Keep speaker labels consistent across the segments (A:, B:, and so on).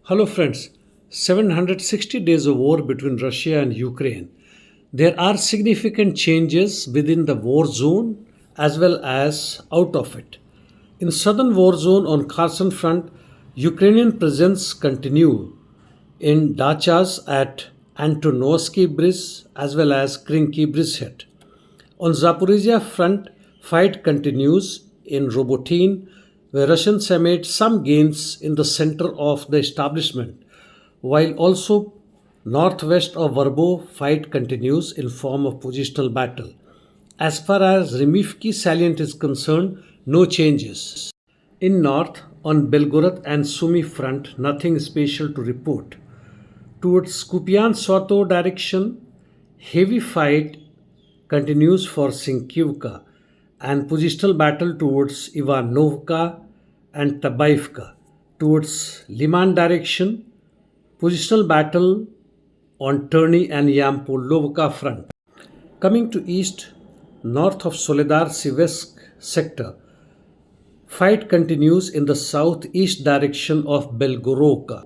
A: Hello, friends. 760 days of war between Russia and Ukraine. There are significant changes within the war zone as well as out of it. In southern war zone on Kherson front, Ukrainian presence continue in dachas at Antonovsky Bridge as well as Krinky Bridgehead. On Zaporizhia front, fight continues in Robotin, where Russians have made some gains in the center of the establishment, while also northwest of Verbo, fight continues in form of positional battle. As far as Remivki salient is concerned, no changes. In north, on Belgorod and Sumy front, nothing special to report. Towards Kupian Soto direction, heavy fight continues for Sinkivka and positional battle towards Ivanovka and Tabaivka. Towards Liman direction, positional battle on Terny and Yampolovka front. Coming to east, north of Soledar Sivesk sector, fight continues in the southeast direction of Belgoroka.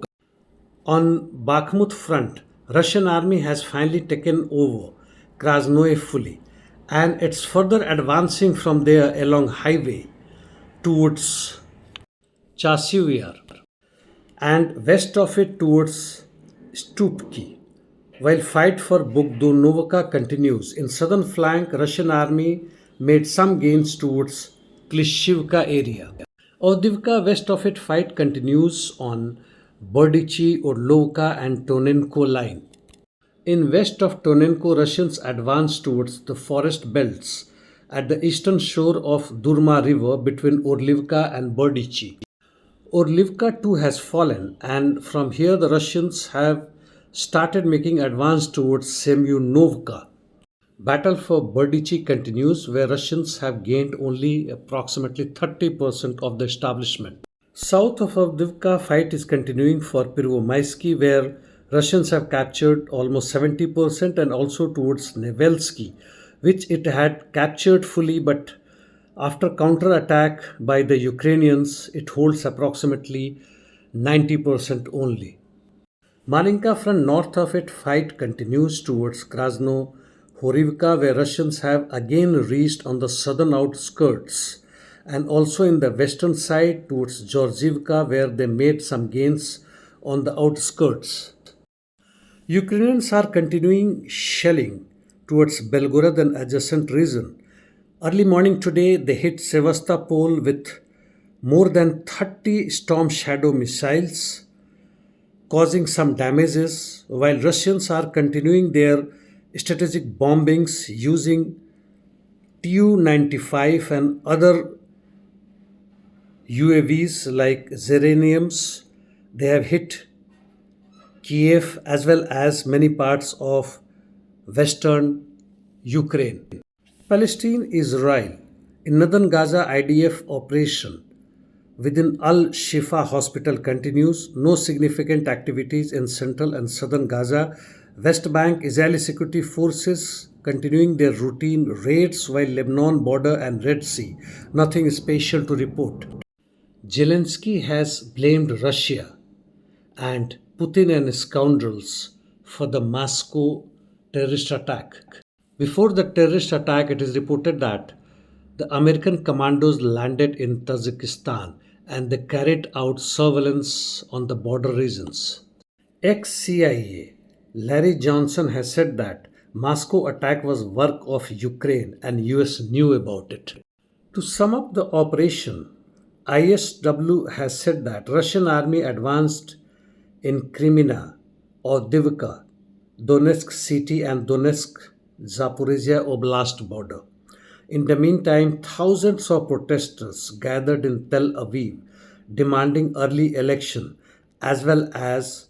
A: On Bakhmut front, Russian army has finally taken over Krasnoye fully, and it's further advancing from there along highway towards Chasivyar and west of it towards Stupki. While fight for Bogdanovka continues, in southern flank Russian army made some gains towards Klishivka area. Avdiivka west of it fight continues on Berdichi, Orlovka and Tonenko line. In west of Tonenko, Russians advanced towards the forest belts at the eastern shore of Durma river between Orlivka and Berdichi. Orlivka too has fallen, and from here the Russians have started making advance towards Semyonovka. Battle for Berdichi continues, where Russians have gained only approximately 30% of the establishment. South of Avdiivka, fight is continuing for Pervomaisky, where Russians have captured almost 70%, and also towards Nevelsky, which it had captured fully, but after counter-attack by the Ukrainians, it holds approximately 90% only. Marinka front north of it, fight continues towards Krasno Horivka, where Russians have again reached on the southern outskirts, and also in the western side towards Georgievka, where they made some gains on the outskirts. Ukrainians are continuing shelling towards Belgorod and adjacent region. Early morning today, they hit Sevastopol with more than 30 Storm Shadow missiles, causing some damages, while Russians are continuing their strategic bombings using Tu-95 and other UAVs like Zeraniums. They have hit Kiev as well as many parts of western Ukraine. Palestine Israel. In northern Gaza, IDF operation within Al Shifa hospital continues. No significant activities in central and southern Gaza. West Bank Israeli security forces continuing their routine raids, while Lebanon border and Red Sea. Nothing special to report. Zelensky has blamed Russia and Putin and scoundrels for the Masco terrorist attack. Before the terrorist attack, it is reported that the American commandos landed in Tajikistan and they carried out surveillance on the border regions. Ex-CIA Larry Johnson has said that Masco attack was work of Ukraine and US knew about it. To sum up the operation, ISW has said that Russian army advanced in Kreminna, Avdiivka, Donetsk city and Donetsk Zaporizhia Oblast border. In the meantime, thousands of protesters gathered in Tel Aviv demanding early election as well as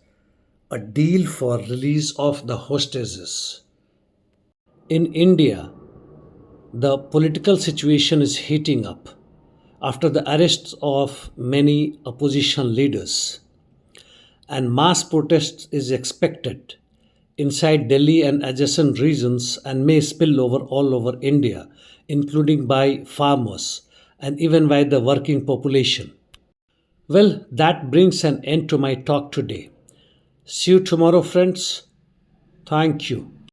A: a deal for release of the hostages. In India, the political situation is heating up after the arrests of many opposition leaders, and mass protests is expected inside Delhi and adjacent regions and may spill over all over India, including by farmers and even by the working population. Well, that brings an end to my talk today. See you tomorrow, friends. Thank you.